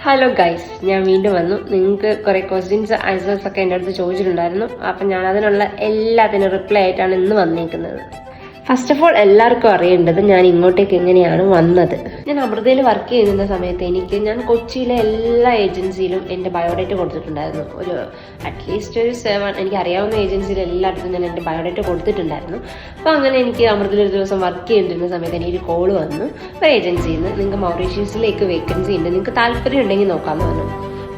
Hello guys, ഞാൻ വീണ്ടും വന്നു. നിങ്ങൾക്ക് കുറെ ക്വസ്റ്റ്യൻസ് ആൻസേഴ്സ് ഒക്കെ എൻ്റെ അടുത്ത് ചോദിച്ചിട്ടുണ്ടായിരുന്നു. അപ്പം ഞാൻ അതിനുള്ള എല്ലാത്തിനും റിപ്ലൈ ആയിട്ടാണ് ഇന്ന് വന്നേക്കുന്നത്. ഫസ്റ്റ് ഓഫ് ഓൾ എല്ലാവർക്കും അറിയേണ്ടത് ഞാൻ ഇങ്ങോട്ടേക്ക് എങ്ങനെയാണ് വന്നത്. ഞാൻ അമൃതയിൽ വർക്ക് ചെയ്യുന്ന സമയത്ത് ഞാൻ കൊച്ചിയിലെ എല്ലാ ഏജൻസിയിലും എൻ്റെ ബയോഡേറ്റ കൊടുത്തിട്ടുണ്ടായിരുന്നു. ഒരു അറ്റ്ലീസ്റ്റ് ഒരു 7 എനിക്ക് അറിയാവുന്ന ഏജൻസിയിൽ എല്ലായിടത്തും ഞാൻ എൻ്റെ ബയോഡേറ്റ കൊടുത്തിട്ടുണ്ടായിരുന്നു. അപ്പോൾ അങ്ങനെ എനിക്ക് അമൃതയിൽ ഒരു ദിവസം വർക്ക് ചെയ്തിരുന്ന സമയത്ത് എനിക്കൊരു കോൾ വന്നു ഒരു ഏജൻസിയിൽ നിന്ന്. നിങ്ങൾക്ക് മൗറീഷ്യസിലേക്ക് വേക്കൻസി ഉണ്ട്, നിങ്ങൾക്ക് താല്പര്യം ഉണ്ടെങ്കിൽ നോക്കാമെന്ന് പറഞ്ഞു.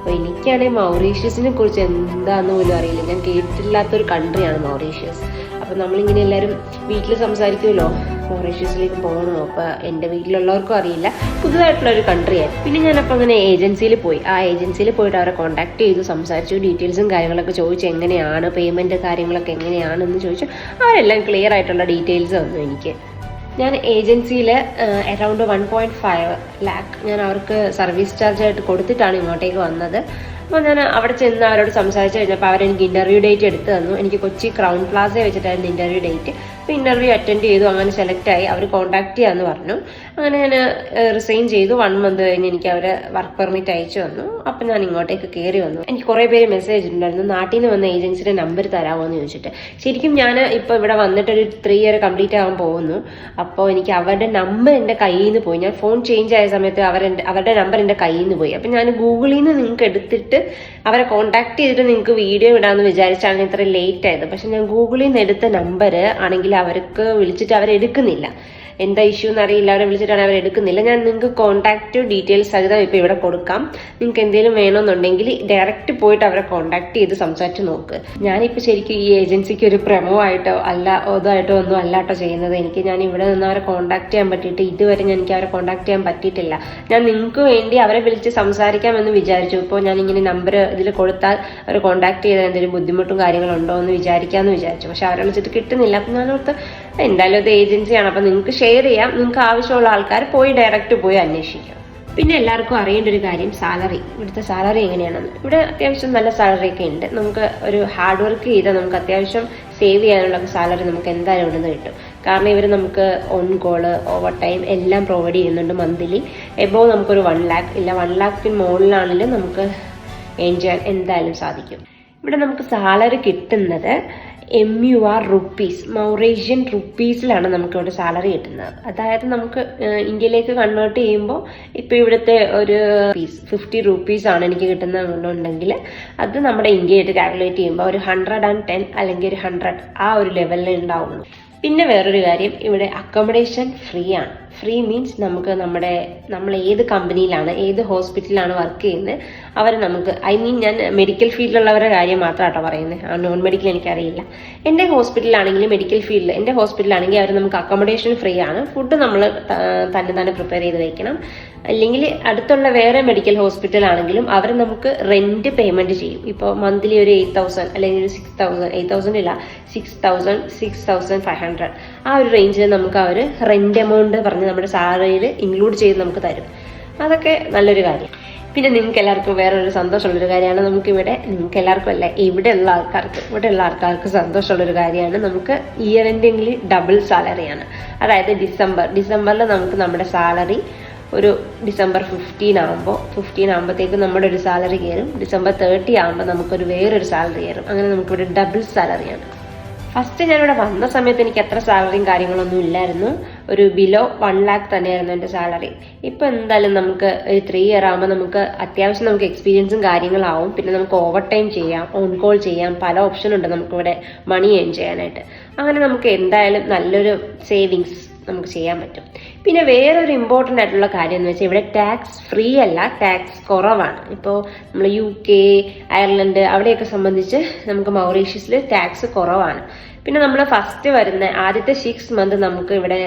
അപ്പോൾ എനിക്കാണെങ്കിൽ മൗറീഷ്യസിനെ കുറിച്ച് എന്താണെന്ന് പോലും അറിയില്ല. ഞാൻ കേട്ടിട്ടില്ലാത്തൊരു കൺട്രിയാണ് മൗറീഷ്യസ്. അപ്പം നമ്മളിങ്ങനെ എല്ലാവരും വീട്ടിൽ സംസാരിക്കുമല്ലോ മൗറീഷ്യസിലേക്ക് പോകണോ. അപ്പോൾ എൻ്റെ വീട്ടിലുള്ളവർക്കും അറിയില്ല, പുതുതായിട്ടുള്ളൊരു കൺട്രിയാണ്. പിന്നെ ഞാനപ്പോൾ അങ്ങനെ ഏജൻസിയിൽ പോയി. ആ ഏജൻസിയിൽ പോയിട്ട് അവരെ കോൺടാക്ട് ചെയ്തു, സംസാരിച്ചു, ഡീറ്റെയിൽസും കാര്യങ്ങളൊക്കെ ചോദിച്ചു, എങ്ങനെയാണ് പേയ്മെൻറ്റ് കാര്യങ്ങളൊക്കെ എങ്ങനെയാണെന്ന് ചോദിച്ചു. അവരെല്ലാം ക്ലിയർ ആയിട്ടുള്ള ഡീറ്റെയിൽസ് തന്നു എനിക്ക്. ഞാൻ ഏജൻസിയിൽ അറൗണ്ട് 1.5 lakh ഞാൻ അവർക്ക് സർവീസ് ചാർജ് ആയിട്ട് കൊടുത്തിട്ടാണ് ഇങ്ങോട്ടേക്ക് വന്നത്. അപ്പോൾ ഞാൻ അവിടെ ചെന്ന് അവരോട് സംസാരിച്ച് കഴിഞ്ഞപ്പോൾ അവരെനിക്ക് ഇൻ്റർവ്യൂ ഡേറ്റ് എടുത്ത് തന്നു. എനിക്ക് കൊച്ചി ക്രൗൺ പ്ലാസയെ വെച്ചിട്ടായിരുന്നു ഇൻ്റർവ്യൂ ഡേറ്റ്. അപ്പോൾ ഇൻ്റർവ്യൂ അറ്റൻഡ് ചെയ്തു, അങ്ങനെ സെലക്ട് ആയി. അവർ കോൺടാക്ട് ചെയ്യാമെന്ന് പറഞ്ഞു. അങ്ങനെ ഞാൻ റിസൈൻ ചെയ്തു. 1 month കഴിഞ്ഞ് എനിക്ക് അവർ വർക്ക് പെർമിറ്റ് അയച്ചു തന്നു. അപ്പം ഞാൻ ഇങ്ങോട്ടേക്ക് കയറി വന്നു. എനിക്ക് കുറേ പേര് മെസ്സേജ് ഉണ്ടായിരുന്നു, നാട്ടിൽ നിന്ന് വന്ന ഏജൻസിയുടെ നമ്പർ തരാമോ എന്ന് ചോദിച്ചിട്ട്. ശരിക്കും ഞാൻ ഇപ്പോൾ ഇവിടെ വന്നിട്ടൊരു 3 year കംപ്ലീറ്റ് ആകാൻ പോകുന്നു. അപ്പോൾ എനിക്ക് അവരുടെ നമ്പർ എൻ്റെ കയ്യിൽ നിന്ന് പോയി. ഞാൻ ഫോൺ ചേഞ്ച് ആയ സമയത്ത് അവരുടെ നമ്പർ എൻ്റെ കയ്യിൽ നിന്ന് പോയി. അപ്പം ഞാൻ ഗൂഗിളിൽ നിന്ന് നിങ്ങൾക്ക് എടുത്തിട്ട് അവരെ കോൺടാക്ട് ചെയ്തിട്ട് നിങ്ങൾക്ക് വീഡിയോ ഇടാമെന്ന് വിചാരിച്ചാണ് ഇത്ര ലേറ്റ് ആയത്. പക്ഷെ ഞാൻ ഗൂഗിളിൽ നിന്ന് എടുത്ത നമ്പർ ആണെങ്കിൽ അവർക്ക് വിളിച്ചിട്ട് അവരെടുക്കുന്നില്ല. എന്താ ഇഷ്യൂ എന്നറിയില്ല, അവരെ വിളിച്ചിട്ടാണ് അവരെടുക്കുന്നില്ല. ഞാൻ നിങ്ങൾക്ക് കോൺടാക്റ്റ് ഡീറ്റെയിൽസ് സഹിതം ഇപ്പോൾ ഇവിടെ കൊടുക്കാം. നിങ്ങൾക്ക് എന്തെങ്കിലും വേണമെന്നുണ്ടെങ്കിൽ ഡയറക്റ്റ് പോയിട്ട് അവരെ കോൺടാക്ട് ചെയ്ത് സംസാരിച്ച് നോക്ക്. ഞാനിപ്പോൾ ശരിക്കും ഈ ഏജൻസിക്ക് ഒരു പ്രമോ ആയിട്ടോ ഇതായിട്ടോ ഒന്നും അല്ലാട്ടോ ചെയ്യുന്നത്. ഞാൻ ഇവിടെ നിന്ന് അവരെ കോൺടാക്ട് ചെയ്യാൻ പറ്റിയിട്ട് ഇതുവരെ എനിക്ക് അവരെ കോൺടാക്ട് ചെയ്യാൻ പറ്റിയിട്ടില്ല. ഞാൻ നിങ്ങൾക്ക് വേണ്ടി അവരെ വിളിച്ച് സംസാരിക്കാമെന്ന് വിചാരിച്ചു. ഇപ്പോൾ ഞാനിങ്ങനെ നമ്പർ ഇതിൽ കൊടുത്താൽ അവർ കോൺടാക്ട് ചെയ്താൽ എന്തെങ്കിലും ബുദ്ധിമുട്ടും കാര്യങ്ങളുണ്ടോ എന്ന് വിചാരിക്കാമെന്ന് വിചാരിച്ചു. പക്ഷെ അവരെ വിളിച്ചിട്ട് കിട്ടുന്നില്ല. അപ്പം ഞാനോർത്ത് എന്തായാലും അത് ഏജൻസിയാണ്, അപ്പം നിങ്ങൾക്ക് ഷെയർ ചെയ്യാം. നിങ്ങൾക്ക് ആവശ്യമുള്ള ആൾക്കാർ ഡയറക്റ്റ് പോയി അന്വേഷിക്കാം. പിന്നെ എല്ലാവർക്കും അറിയേണ്ട ഒരു കാര്യം സാലറി. ഇവിടുത്തെ സാലറി എങ്ങനെയാണെന്ന്. ഇവിടെ അത്യാവശ്യം നല്ല സാലറി ഒക്കെ ഉണ്ട്. നമുക്ക് ഒരു ഹാർഡ് വർക്ക് ചെയ്താൽ നമുക്ക് അത്യാവശ്യം സേവ് ചെയ്യാനുള്ള സാലറി നമുക്ക് എന്തായാലും ഇവിടെ നിന്ന് കിട്ടും. കാരണം ഇവർ നമുക്ക് ഓൺ കോള്, ഓവർ ടൈം എല്ലാം പ്രൊവൈഡ് ചെയ്യുന്നുണ്ട്. മന്ത്ലി എബോവ് നമുക്കൊരു 1 lakh ഇല്ല 1 lakhന് മുകളിലാണെങ്കിലും നമുക്ക് ഏൺ ചെയ്യാൻ എന്തായാലും സാധിക്കും. ഇവിടെ നമുക്ക് സാലറി കിട്ടുന്നത് MUR റുപ്പീസ്, മൗറേഷ്യൻ റുപ്പീസിലാണ് നമുക്കിവിടെ സാലറി കിട്ടുന്നത്. അതായത് നമുക്ക് ഇന്ത്യയിലേക്ക് കൺവേർട്ട് ചെയ്യുമ്പോൾ ഇപ്പോൾ ഇവിടുത്തെ ഒരു 50 റുപ്പീസാണ് എനിക്ക് കിട്ടുന്നതെന്നുണ്ടെങ്കിൽ അത് നമ്മുടെ ഇന്ത്യയായിട്ട് കാൽക്കുലേറ്റ് ചെയ്യുമ്പോൾ ഒരു 110 അല്ലെങ്കിൽ ഒരു 100 ആ ഒരു ലെവലിൽ ഉണ്ടാവുള്ളൂ. പിന്നെ വേറൊരു കാര്യം, ഇവിടെ അക്കോമഡേഷൻ ഫ്രീ ആണ്. ഫ്രീ മീൻസ് നമ്മൾ ഏത് കമ്പനിയിലാണ് ഏത് ഹോസ്പിറ്റലിലാണ് വർക്ക് ചെയ്യുന്നത് അവരെ നമുക്ക് ഞാൻ മെഡിക്കൽ ഫീൽഡിലുള്ളവരുടെ കാര്യം മാത്രമാട്ടോ പറയുന്നത്. നോൺ മെഡിക്കൽ എനിക്കറിയില്ല. എൻ്റെ ഹോസ്പിറ്റലാണെങ്കിലും മെഡിക്കൽ ഫീൽഡിൽ എൻ്റെ ഹോസ്പിറ്റലാണെങ്കിൽ അവർ നമുക്ക് അക്കോമഡേഷൻ ഫ്രീ ആണ്. ഫുഡ് നമ്മൾ തന്നെ പ്രിപ്പയർ ചെയ്ത് വയ്ക്കണം. അല്ലെങ്കിൽ അടുത്തുള്ള വേറെ മെഡിക്കൽ ഹോസ്പിറ്റലാണെങ്കിലും അവർ നമുക്ക് റെന്റ് പേയ്മെന്റ് ചെയ്യും. ഇപ്പോൾ മന്ത്ലി ഒരു 8,000 അല്ലെങ്കിൽ ഒരു 6,000, 8,000 ഇല്ല 6,000, 6,500 ആ ഒരു റേഞ്ചിൽ നമുക്ക് അവർ റെന്റ് എമൗണ്ട് പറഞ്ഞ് നമ്മുടെ സാലറിയിൽ ഇൻക്ലൂഡ് ചെയ്ത് നമുക്ക് തരും. അതൊക്കെ നല്ലൊരു കാര്യം. പിന്നെ നിങ്ങൾക്ക് എല്ലാവർക്കും വേറൊരു സന്തോഷമുള്ളൊരു കാര്യമാണ്, നിങ്ങൾക്ക് എല്ലാവർക്കും അല്ല ഇവിടെയുള്ള ആൾക്കാർക്ക് സന്തോഷമുള്ളൊരു കാര്യമാണ്, നമുക്ക് ഇയർ എൻഡിങ്ങിൽ ഡബിൾ സാലറിയാണ്. അതായത് ഡിസംബറിൽ നമുക്ക് നമ്മുടെ സാലറി ഒരു December 15 ആകുമ്പോഴത്തേക്കും നമ്മുടെ ഒരു സാലറി കയറും. December 30 ആകുമ്പോൾ നമുക്കൊരു വേറൊരു സാലറി കയറും. അങ്ങനെ നമുക്കിവിടെ ഡബിൾ സാലറിയാണ്. ഫസ്റ്റ് ഞാനിവിടെ വന്ന സമയത്ത് എനിക്ക് അത്ര സാലറിയും കാര്യങ്ങളൊന്നും ഇല്ലായിരുന്നു. ഒരു ബിലോ 1 lakh തന്നെയായിരുന്നു എൻ്റെ സാലറി. ഇപ്പോൾ എന്തായാലും നമുക്ക് ഒരു 3 year ആകുമ്പോൾ നമുക്ക് അത്യാവശ്യം നമുക്ക് എക്സ്പീരിയൻസും കാര്യങ്ങളാവും. പിന്നെ നമുക്ക് ഓവർ ടൈം ചെയ്യാം, ഓൺ കോൾ ചെയ്യാം, പല ഓപ്ഷൻ ഉണ്ട് നമുക്കിവിടെ മണി ഏൺ ചെയ്യാനായിട്ട്. അങ്ങനെ നമുക്ക് എന്തായാലും നല്ലൊരു സേവിങ്സ് നമുക്ക് ചെയ്യാൻ പറ്റും. പിന്നെ വേറൊരു ഇമ്പോർട്ടൻ്റ് ആയിട്ടുള്ള കാര്യം എന്ന് വെച്ചാൽ ഇവിടെ ടാക്സ് ഫ്രീ അല്ല, ടാക്സ് കുറവാണ്. ഇപ്പോൾ നമ്മൾ UK, അയർലൻഡ് അവിടെയൊക്കെ സംബന്ധിച്ച് നമുക്ക് മൗറീഷ്യസിൽ ടാക്സ് കുറവാണ്. പിന്നെ നമ്മൾ ഫസ്റ്റ് വരുന്ന ആദ്യത്തെ 6 month നമുക്ക് ഇവിടെ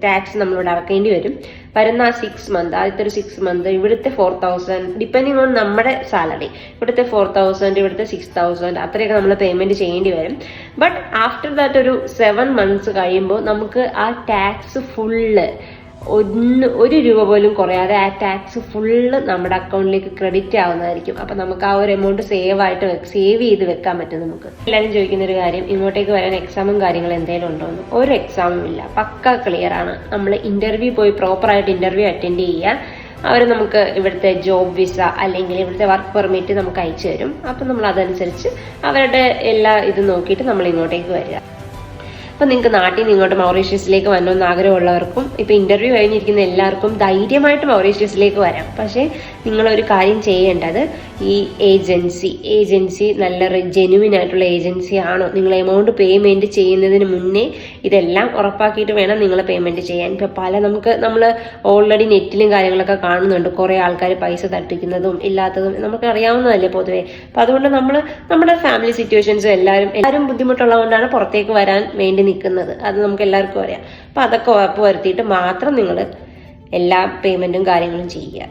ടാക്സ് നമ്മളിവിടെ അടക്കേണ്ടി വരും. വരുന്ന ആ 6 month ആദ്യത്തെ ഒരു 6 month ഇവിടുത്തെ 4,000 ഡിപ്പെൻഡിങ് ഓൺ നമ്മുടെ സാലറി. ഇവിടുത്തെ 4,000 ഇവിടുത്തെ 6,000 അത്രയൊക്കെ നമ്മൾ പേയ്മെന്റ് ചെയ്യേണ്ടി വരും. ബട്ട് ആഫ്റ്റർ ദാറ്റ് ഒരു 7 months കഴിയുമ്പോൾ നമുക്ക് ആ ടാക്സ് ഫുള്ള് ഒരു രൂപ പോലും കുറയാതെ ആ ടാക്സ് ഫുള്ള് നമ്മുടെ അക്കൗണ്ടിലേക്ക് ക്രെഡിറ്റ് ആവുന്നതായിരിക്കും. അപ്പൊ നമുക്ക് ആ ഒരു എമൗണ്ട് സേവ് ചെയ്ത് വെക്കാൻ പറ്റും. നമുക്ക് എല്ലാവരും ചോദിക്കുന്ന ഒരു കാര്യം, ഇങ്ങോട്ടേക്ക് വരാൻ എക്സാമും കാര്യങ്ങളും എന്തെങ്കിലും ഉണ്ടോന്ന്. ഒരു എക്സാമും ഇല്ല, പക്ക ക്ലിയർ ആണ്. നമ്മൾ ഇന്റർവ്യൂ പോയി പ്രോപ്പറായിട്ട് ഇന്റർവ്യൂ അറ്റൻഡ് ചെയ്യുക. അവർ നമുക്ക് ഇവിടുത്തെ ജോബ് വിസ അല്ലെങ്കിൽ ഇവിടുത്തെ വർക്ക് പെർമിറ്റ് നമുക്ക് അയച്ചു തരും. അപ്പം നമ്മൾ അതനുസരിച്ച് അവരുടെ എല്ലാ ഇത് നോക്കിയിട്ട് നമ്മൾ ഇങ്ങോട്ടേക്ക് വരിക. അപ്പം നിങ്ങൾക്ക് നാട്ടിൽ നിന്ന് ഇങ്ങോട്ട് മൗറീഷ്യസിലേക്ക് വരണമെന്ന് ആഗ്രഹമുള്ളവർക്കും ഇപ്പം ഇൻ്റർവ്യൂ കഴിഞ്ഞിരിക്കുന്ന എല്ലാവർക്കും ധൈര്യമായിട്ട് മൗറീഷ്യസിലേക്ക് വരാം. പക്ഷേ നിങ്ങളൊരു കാര്യം ചെയ്യേണ്ടത്, ഈ ഏജൻസി നല്ല ജെന്യുവിൻ ആയിട്ടുള്ള ഏജൻസി ആണോ, നിങ്ങൾ എമൗണ്ട് പേയ്മെൻറ്റ് ചെയ്യുന്നതിന് മുന്നേ ഇതെല്ലാം ഉറപ്പാക്കിയിട്ട് വേണം നിങ്ങൾ പേയ്മെൻറ്റ് ചെയ്യാൻ. ഇപ്പം നമ്മൾ ഓൾറെഡി നെറ്റിലും കാര്യങ്ങളൊക്കെ കാണുന്നുണ്ട്, കുറേ ആൾക്കാർ പൈസ തട്ടിക്കുന്നതും ഇല്ലാത്തതും നമുക്ക് അറിയാവുന്നതല്ലേ പൊതുവേ. അപ്പം അതുകൊണ്ട് നമ്മുടെ ഫാമിലി സിറ്റുവേഷൻസും എല്ലാവരും ബുദ്ധിമുട്ടുള്ളതുകൊണ്ടാണ് പുറത്തേക്ക് വരാൻ വേണ്ടി നിൽക്കുന്നത്. അത് നമുക്ക് എല്ലാവർക്കും അറിയാം. അപ്പം അതൊക്കെ ഉറപ്പ് വരുത്തിയിട്ട് മാത്രം നിങ്ങൾ എല്ലാ പേയ്മെൻറ്റും കാര്യങ്ങളും ചെയ്യുക.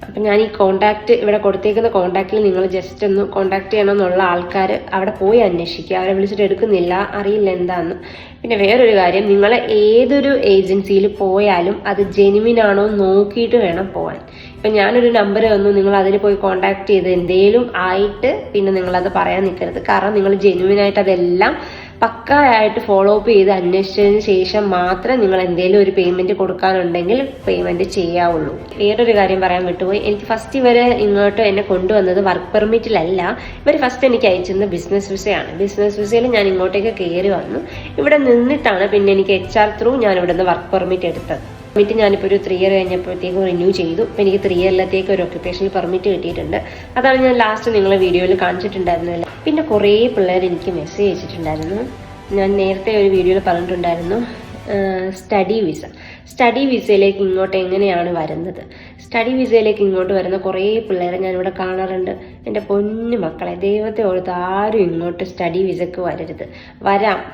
അപ്പം ഞാൻ ഈ കോൺടാക്റ്റ് ഇവിടെ കൊടുത്തേക്കുന്ന കോൺടാക്റ്റിൽ നിങ്ങൾ ജസ്റ്റ് ഒന്ന് കോൺടാക്ട് ചെയ്യണമെന്നുള്ള ആൾക്കാർ അവിടെ പോയി അന്വേഷിക്കുക. അവരെ വിളിച്ചിട്ട് എടുക്കുന്നില്ല, അറിയില്ല എന്താന്ന്. പിന്നെ വേറൊരു കാര്യം, നിങ്ങൾ ഏതൊരു ഏജൻസിയിൽ പോയാലും അത് ജെന്യുവിൻ ആണോ നോക്കിയിട്ട് വേണം പോകാൻ. ഇപ്പം ഞാനൊരു നമ്പർ തന്നു, നിങ്ങൾ അതിൽ പോയി കോൺടാക്ട് ചെയ്ത് എന്തേലും ആയിട്ട് പിന്നെ നിങ്ങളത് പറയാൻ നിൽക്കരുത്. കാരണം നിങ്ങൾ ജെന്യുവിനായിട്ട് അതെല്ലാം പക്കായിട്ട് ഫോളോ അപ്പ് ചെയ്ത് അന്വേഷിച്ചതിന് ശേഷം മാത്രം നിങ്ങൾ എന്തെങ്കിലും ഒരു പേയ്മെന്റ് കൊടുക്കാനുണ്ടെങ്കിൽ പേയ്മെന്റ് ചെയ്യാവുള്ളൂ. വേറൊരു കാര്യം പറയാൻ വിട്ടുപോയി, എനിക്ക് ഫസ്റ്റ് ഇവര് ഇങ്ങോട്ട് എന്നെ കൊണ്ടുവന്നത് വർക്ക് പെർമിറ്റിലല്ല. ഇവർ ഫസ്റ്റ് എനിക്ക് അയച്ചിരുന്നത് ബിസിനസ് വിസയാണ്. ബിസിനസ് വിസയിൽ ഞാൻ ഇങ്ങോട്ടേക്ക് കയറി വന്നു. ഇവിടെ നിന്നിട്ടാണ് പിന്നെ എനിക്ക് HR ത്രൂ ഞാൻ ഇവിടെ നിന്ന് വർക്ക് പെർമിറ്റ് എടുത്തത്. പെർമിറ്റ് ഞാനിപ്പോൾ ഒരു 3 ഇയർ കഴിഞ്ഞപ്പോഴത്തേക്കും റിന്യൂ ചെയ്തു. ഇപ്പം എനിക്ക് 3 ഇയറിലത്തേക്ക് ഒരു ഒക്യുപ്പേഷണൽ പെർമിറ്റ് കിട്ടിയിട്ടുണ്ട്. അതാണ് ഞാൻ ലാസ്റ്റ് നിങ്ങളെ വീഡിയോയിൽ കാണിച്ചിട്ടുണ്ടായിരുന്നില്ല. പിന്നെ കുറേ പിള്ളേർ എനിക്ക് മെസ്സേജ് അയച്ചിട്ടുണ്ടായിരുന്നു. ഞാൻ നേരത്തെ ഒരു വീഡിയോയിൽ പറഞ്ഞിട്ടുണ്ടായിരുന്നു സ്റ്റഡി വിസയിലേക്ക് ഇങ്ങോട്ട് എങ്ങനെയാണ് വരുന്നത്. സ്റ്റഡി വിസയിലേക്ക് ഇങ്ങോട്ട് വരുന്ന കുറേ പിള്ളേരെ ഞാനിവിടെ കാണാറുണ്ട്. എൻ്റെ പൊന്നു മക്കളെ, ദൈവത്തെ ഓർത്ത് ആരും ഇങ്ങോട്ട് സ്റ്റഡി വിസക്ക്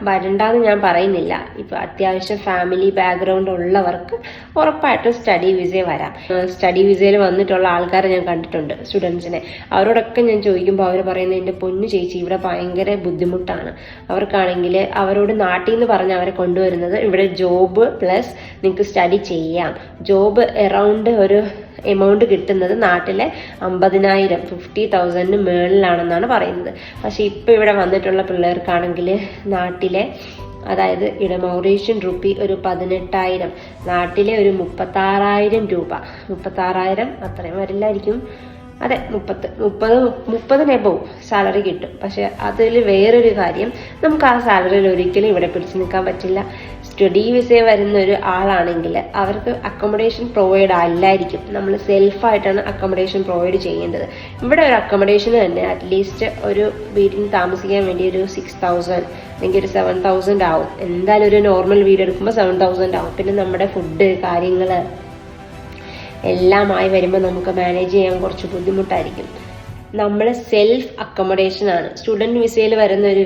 വരണ്ടെന്ന് ഞാൻ പറയുന്നില്ല. ഇപ്പം അത്യാവശ്യം ഫാമിലി ബാക്ക്ഗ്രൗണ്ട് ഉള്ളവർക്ക് ഉറപ്പായിട്ടും സ്റ്റഡി വിസയിൽ വരാം. സ്റ്റഡി വിസയിൽ വന്നിട്ടുള്ള ആൾക്കാരെ ഞാൻ കണ്ടിട്ടുണ്ട്, സ്റ്റുഡൻസിനെ. അവരോടൊക്കെ ഞാൻ ചോദിക്കുമ്പോൾ അവർ പറയുന്നത്, എൻ്റെ പൊന്നു ചേച്ചി ഇവിടെ ഭയങ്കര ബുദ്ധിമുട്ടാണ്. അവർക്കാണെങ്കിൽ അവരോട് നാട്ടിൽ നിന്ന് പറഞ്ഞ് അവരെ കൊണ്ടുവരുന്നത് ഇവിടെ ജോബ് പ്ലസ് നിങ്ങൾക്ക് സ്റ്റഡി ചെയ്യാം. ജോബ് അറൗണ്ട് ഒരു എമൗണ്ട് കിട്ടുന്നത് നാട്ടിലെ 50,000 50,000 മേളിലാണെന്നാണ് പറയുന്നത്. പക്ഷെ ഇപ്പം ഇവിടെ വന്നിട്ടുള്ള പിള്ളേർക്കാണെങ്കിൽ നാട്ടിലെ, അതായത് ഇവിടെ മൗറീഷ്യൻ റുപ്പി ഒരു 18,000, നാട്ടിലെ ഒരു 36,000 രൂപ. 36,000 അത്രയും വരില്ലായിരിക്കും, അതെ 30 എബോവ് സാലറി കിട്ടും. പക്ഷെ അതിൽ വേറൊരു കാര്യം, നമുക്ക് ആ സാലറിയിൽ ഒരിക്കലും ഇവിടെ പിടിച്ചു നിൽക്കാൻ പറ്റില്ല. സ്റ്റഡി വിസയിൽ വരുന്ന ഒരു ആളാണെങ്കിൽ അവർക്ക് അക്കോമഡേഷൻ പ്രൊവൈഡ് അല്ലായിരിക്കും. നമ്മൾ സെൽഫായിട്ടാണ് അക്കോമഡേഷൻ പ്രൊവൈഡ് ചെയ്യേണ്ടത്. ഇവിടെ ഒരു അക്കോമഡേഷന് തന്നെ അറ്റ്ലീസ്റ്റ് ഒരു വീട്ടിൽ താമസിക്കാൻ വേണ്ടി ഒരു 6,000 അല്ലെങ്കിൽ ഒരു 7,000 ആവും. എന്തായാലും ഒരു നോർമൽ വീട് എടുക്കുമ്പോൾ 7,000 ആവും. പിന്നെ നമ്മുടെ ഫുഡ് കാര്യങ്ങൾ എല്ലാമായി വരുമ്പോൾ നമുക്ക് മാനേജ് ചെയ്യാൻ കുറച്ച് ബുദ്ധിമുട്ടായിരിക്കും. നമ്മൾ സെൽഫ് അക്കോമഡേഷനാണ്. സ്റ്റുഡൻറ്റ് വിസയിൽ വരുന്ന ഒരു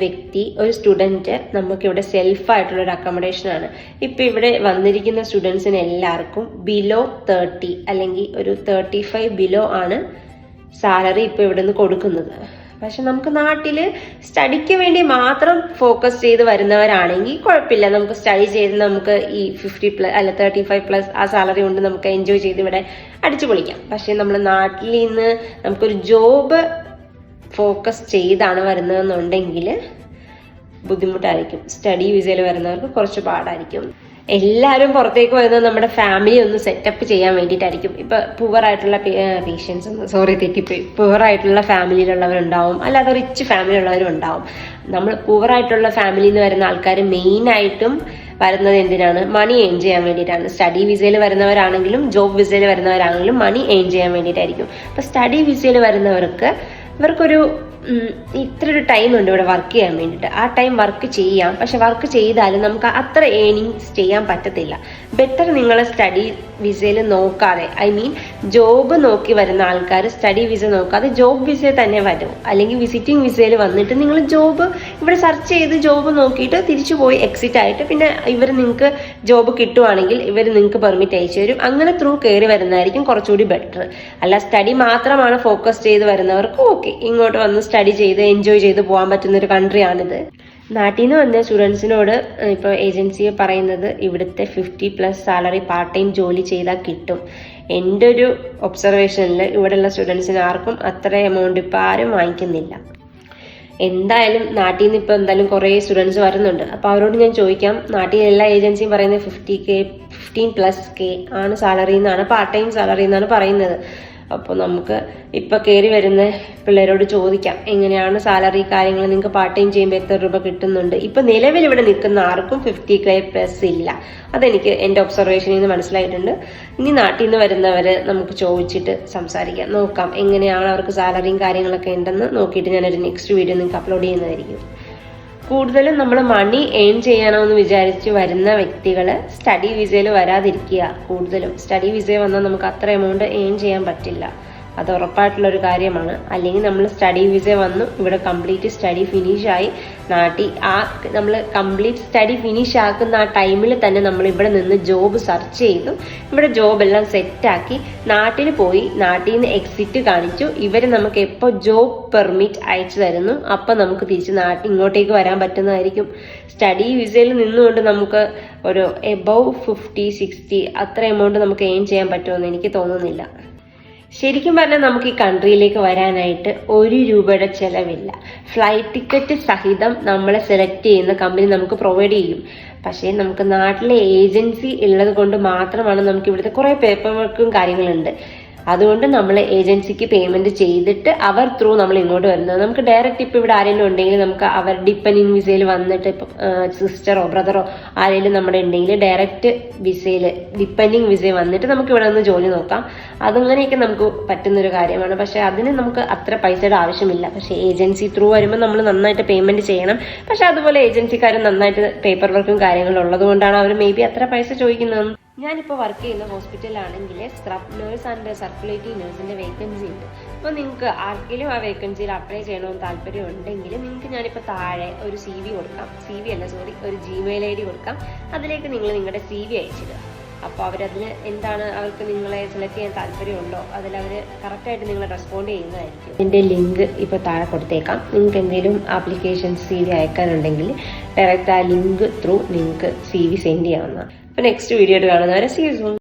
സ്റ്റുഡൻറ്റ് നമുക്കിവിടെ സെൽഫായിട്ടുള്ളൊരു അക്കോമഡേഷനാണ്. ഇപ്പം ഇവിടെ വന്നിരിക്കുന്ന സ്റ്റുഡൻസിന് എല്ലാവർക്കും ബിലോ 30 അല്ലെങ്കിൽ ഒരു 35 ബിലോ ആണ് സാലറി ഇപ്പോൾ ഇവിടെ നിന്ന് കൊടുക്കുന്നത്. പക്ഷെ നമുക്ക് നാട്ടിൽ സ്റ്റഡിക്ക് വേണ്ടി മാത്രം ഫോക്കസ് ചെയ്ത് വരുന്നവരാണെങ്കിൽ കുഴപ്പമില്ല. നമുക്ക് സ്റ്റഡി ചെയ്ത് നമുക്ക് ഈ 50+ അല്ല 35+ ആ സാലറി കൊണ്ട് നമുക്ക് എൻജോയ് ചെയ്ത് ഇവിടെ അടിച്ചു പൊളിക്കാം. പക്ഷെ നമ്മൾ നാട്ടിൽ നിന്ന് നമുക്കൊരു ജോബ് ഫോക്കസ് ചെയ്താണ് വരുന്നതെന്നുണ്ടെങ്കിൽ ബുദ്ധിമുട്ടായിരിക്കും. സ്റ്റഡി വിസയിൽ വരുന്നവർക്ക് കുറച്ച് പാടായിരിക്കും. എല്ലാവരും പുറത്തേക്ക് വരുന്നത് നമ്മുടെ ഫാമിലി ഒന്ന് സെറ്റപ്പ് ചെയ്യാൻ വേണ്ടിയിട്ടായിരിക്കും. ഇപ്പം പുവറായിട്ടുള്ള പുവറായിട്ടുള്ള ഫാമിലിയിലുള്ളവരുണ്ടാവും, അല്ലാതെ റിച്ച് ഫാമിലി ഉള്ളവരും ഉണ്ടാവും. നമ്മൾ പുവറായിട്ടുള്ള ഫാമിലിയിൽ നിന്ന് വരുന്ന ആൾക്കാർ മെയിനായിട്ടും വരുന്നത് എന്തിനാണ്? മണി ഏൺ ചെയ്യാൻ വേണ്ടിയിട്ടാണ്. സ്റ്റഡി വിസയിൽ വരുന്നവരാണെങ്കിലും ജോബ് വിസയിൽ വരുന്നവരാണെങ്കിലും മണി ഏൺ ചെയ്യാൻ വേണ്ടിയിട്ടായിരിക്കും. അപ്പം സ്റ്റഡി വിസയിൽ വരുന്നവർക്ക് ഇവർക്കൊരു ഇത്ര ഒരു ടൈം ഉണ്ട് ഇവിടെ വർക്ക് ചെയ്യാൻ വേണ്ടിയിട്ട്. ആ ടൈം വർക്ക് ചെയ്യാം. പക്ഷെ വർക്ക് ചെയ്താലും നമുക്ക് അത്ര ഏണിങ്സ് ചെയ്യാൻ പറ്റത്തില്ല. ബെറ്റർ നിങ്ങൾ സ്റ്റഡി വിസയിൽ നോക്കാതെ, ജോബ് നോക്കി വരുന്ന ആൾക്കാർ സ്റ്റഡി വിസ നോക്കാതെ ജോബ് വിസയിൽ തന്നെ വരും. അല്ലെങ്കിൽ വിസിറ്റിംഗ് വിസയിൽ വന്നിട്ട് നിങ്ങൾ ജോബ് ഇവിടെ സെർച്ച് ചെയ്ത് ജോബ് നോക്കിയിട്ട് തിരിച്ചു പോയി എക്സിറ്റ് ആയിട്ട് പിന്നെ ഇവർ നിങ്ങൾക്ക് ജോബ് കിട്ടുവാണെങ്കിൽ ഇവർ നിങ്ങൾക്ക് പെർമിറ്റ് അയച്ചു തരും. അങ്ങനെ ത്രൂ കയറി വരുന്നതായിരിക്കും കുറച്ചുകൂടി ബെറ്റർ. അല്ല സ്റ്റഡി മാത്രമാണ് ഫോക്കസ് ചെയ്ത് വരുന്നവർക്ക് ഓക്കെ, ഇങ്ങോട്ട് വന്ന് സ്റ്റഡി ചെയ്ത് എൻജോയ് ചെയ്ത് പോകാൻ പറ്റുന്നൊരു കൺട്രിയാണിത്. നാട്ടിൽ നിന്ന് വന്ന സ്റ്റുഡൻസിനോട് ഇപ്പോൾ ഏജൻസിയെ പറയുന്നത് ഇവിടുത്തെ 50+ സാലറി പാർട്ട് ടൈം ജോലി ചെയ്താൽ കിട്ടും. എൻ്റെ ഒരു ഒബ്സർവേഷനിൽ ഇവിടെയുള്ള സ്റ്റുഡൻസിന് ആർക്കും അത്ര എമൗണ്ട് ഇപ്പോൾ ആരും വാങ്ങിക്കുന്നില്ല. എന്തായാലും നാട്ടിൽ നിന്ന് ഇപ്പോൾ എന്തായാലും കുറേ സ്റ്റുഡൻസ് വരുന്നുണ്ട്. അപ്പോൾ അവരോട് ഞാൻ ചോദിക്കാം, നാട്ടിൽ എല്ലാ ഏജൻസിയും പറയുന്നത് 15+K ആണ് സാലറി എന്നാണ്, പാർട്ട് ടൈം സാലറി എന്നാണ് പറയുന്നത്. അപ്പോൾ നമുക്ക് ഇപ്പം കയറി വരുന്ന പിള്ളേരോട് ചോദിക്കാം എങ്ങനെയാണ് സാലറി കാര്യങ്ങൾ, നിങ്ങൾക്ക് പാർട്ട് ടൈം ചെയ്യുമ്പോൾ എത്ര രൂപ കിട്ടുന്നുണ്ട്. ഇപ്പം നിലവിൽ ഇവിടെ നിൽക്കുന്ന ആർക്കും 50K+ ഇല്ല. അതെനിക്ക് എൻ്റെ ഒബ്സർവേഷനിൽ നിന്ന് മനസ്സിലായിട്ടുണ്ട്. ഇനി നാട്ടിൽ നിന്ന് വരുന്നവർ നമുക്ക് ചോദിച്ചിട്ട് സംസാരിക്കാം, നോക്കാം എങ്ങനെയാണ് അവർക്ക് സാലറിയും കാര്യങ്ങളൊക്കെ ഉണ്ടെന്ന് നോക്കിയിട്ട് ഞാനൊരു നെക്സ്റ്റ് വീഡിയോ നിങ്ങൾക്ക് അപ്ലോഡ് ചെയ്യുന്നതായിരിക്കും. കൂടുതലും നമ്മൾ മണി ഏൺ ചെയ്യാനോ എന്ന് വിചാരിച്ച് വരുന്ന വ്യക്തികൾ സ്റ്റഡി വിസയിൽ വരാതിരിക്കുക. കൂടുതലും സ്റ്റഡി വിസയിൽ വന്നാൽ നമുക്ക് അത്ര എമൗണ്ട് ഏൺ ചെയ്യാൻ പറ്റില്ല, അത് ഉറപ്പായിട്ടുള്ളൊരു കാര്യമാണ്. അല്ലെങ്കിൽ നമ്മൾ സ്റ്റഡി വിസ വന്നു ഇവിടെ കംപ്ലീറ്റ് സ്റ്റഡി ഫിനിഷായി നാട്ടിൽ നമ്മൾ കംപ്ലീറ്റ് സ്റ്റഡി ഫിനിഷ് ആക്കുന്ന ആ ടൈമിൽ തന്നെ നമ്മൾ ഇവിടെ നിന്ന് ജോബ് സെർച്ച് ചെയ്തു, ഇവിടെ ജോബ് എല്ലാം സെറ്റാക്കി നാട്ടിൽ പോയി നാട്ടിൽ നിന്ന് എക്സിറ്റ് കാണിച്ചു, ഇവർ നമുക്ക് എപ്പോൾ ജോബ് പെർമിറ്റ് അയച്ചു തരുന്നു അപ്പം നമുക്ക് തിരിച്ച് ഇങ്ങോട്ടേക്ക് വരാൻ പറ്റുന്നതായിരിക്കും. സ്റ്റഡി വിസയിൽ നിന്നുകൊണ്ട് നമുക്ക് ഒരു എബവ് 50-60 അത്ര എമൗണ്ട് നമുക്ക് ഏൺ ചെയ്യാൻ പറ്റുമെന്ന് എനിക്ക് തോന്നുന്നില്ല. ശരിക്കും പറഞ്ഞാൽ നമുക്ക് ഈ കൺട്രിയിലേക്ക് വരാനായിട്ട് 1 രൂപയുടെ ചിലവില്ല. ഫ്ലൈറ്റ് ടിക്കറ്റ് സഹിതം നമ്മളെ സെലക്ട് ചെയ്യുന്ന കമ്പനി നമുക്ക് പ്രൊവൈഡ് ചെയ്യും. പക്ഷേ നമുക്ക് നാട്ടിലെ ഏജൻസി ഉള്ളത് കൊണ്ട് മാത്രമാണ് നമുക്ക് ഇവിടുത്തെ കുറേ പേപ്പർ വർക്കും കാര്യങ്ങളുണ്ട്. അതുകൊണ്ട് നമ്മൾ ഏജൻസിക്ക് പേയ്മെന്റ് ചെയ്തിട്ട് അവർ ത്രൂ നമ്മൾ ഇങ്ങോട്ട് വരുന്നത്. നമുക്ക് ഡയറക്റ്റ് ഇപ്പം ഇവിടെ ആരെങ്കിലും ഉണ്ടെങ്കിൽ നമുക്ക് അവർ ഡിപ്പെൻഡിങ് വിസയിൽ വന്നിട്ട് ഇപ്പം സിസ്റ്ററോ ബ്രദറോ ആരെങ്കിലും നമ്മുടെ ഉണ്ടെങ്കിൽ ഡയറക്റ്റ് വിസയിൽ ഡിപ്പെൻഡിങ് വിസയിൽ വന്നിട്ട് നമുക്ക് ഇവിടെ നിന്ന് ജോലി നോക്കാം. അതങ്ങനെയൊക്കെ നമുക്ക് പറ്റുന്നൊരു കാര്യമാണ്. പക്ഷെ അതിന് നമുക്ക് അത്ര പൈസയുടെ ആവശ്യമില്ല. പക്ഷേ ഏജൻസി ത്രൂ വരുമ്പോൾ നമ്മൾ നന്നായിട്ട് പേയ്മെന്റ് ചെയ്യണം. പക്ഷെ അതുപോലെ ഏജൻസിക്കാർ നന്നായിട്ട് പേപ്പർ വർക്കും കാര്യങ്ങളും ഉള്ളത് കൊണ്ടാണ് അവർ മേ ബി അത്ര പൈസ ചോദിക്കുന്നത്. ഞാനിപ്പോൾ വർക്ക് ചെയ്യുന്ന ഹോസ്പിറ്റലാണെങ്കിൽ സ്ക്രബ് നേഴ്സ് ആൻഡ് സർക്കുലേറ്റിംഗ് നേഴ്സിന്റെ വേക്കൻസി ഉണ്ട്. അപ്പോൾ നിങ്ങൾക്ക് ആർക്കെങ്കിലും ആ വേക്കൻസിയിൽ അപ്ലൈ ചെയ്യണമെന്ന് താല്പര്യം ഉണ്ടെങ്കിൽ നിങ്ങൾക്ക് ഞാനിപ്പോൾ താഴെ ഒരു ഒരു Gmail ID കൊടുക്കാം. അതിലേക്ക് നിങ്ങൾ നിങ്ങളുടെ CV അയച്ചിടുക. അപ്പോൾ അവരതിന് എന്താണ് അവർക്ക് നിങ്ങളെ സെലക്ട് ചെയ്യാൻ താല്പര്യമുണ്ടോ അതിലവർ കറക്റ്റായിട്ട് നിങ്ങളെ റെസ്പോണ്ട് ചെയ്യുന്നതായിരിക്കും. ഇതിൻ്റെ ലിങ്ക് ഇപ്പോൾ താഴെ കൊടുത്തേക്കാം. നിങ്ങൾക്ക് എന്തെങ്കിലും ആപ്ലിക്കേഷൻ CV അയക്കാനുണ്ടെങ്കിൽ ഡയറക്റ്റ് ആ ലിങ്ക് ത്രൂ നിങ്ങൾക്ക് CV സെൻഡ് ചെയ്യാവുന്നതാണ്. അപ്പോൾ നെക്സ്റ്റ് വീഡിയോ കാണുന്നവരെ സീ യു സൂൺ.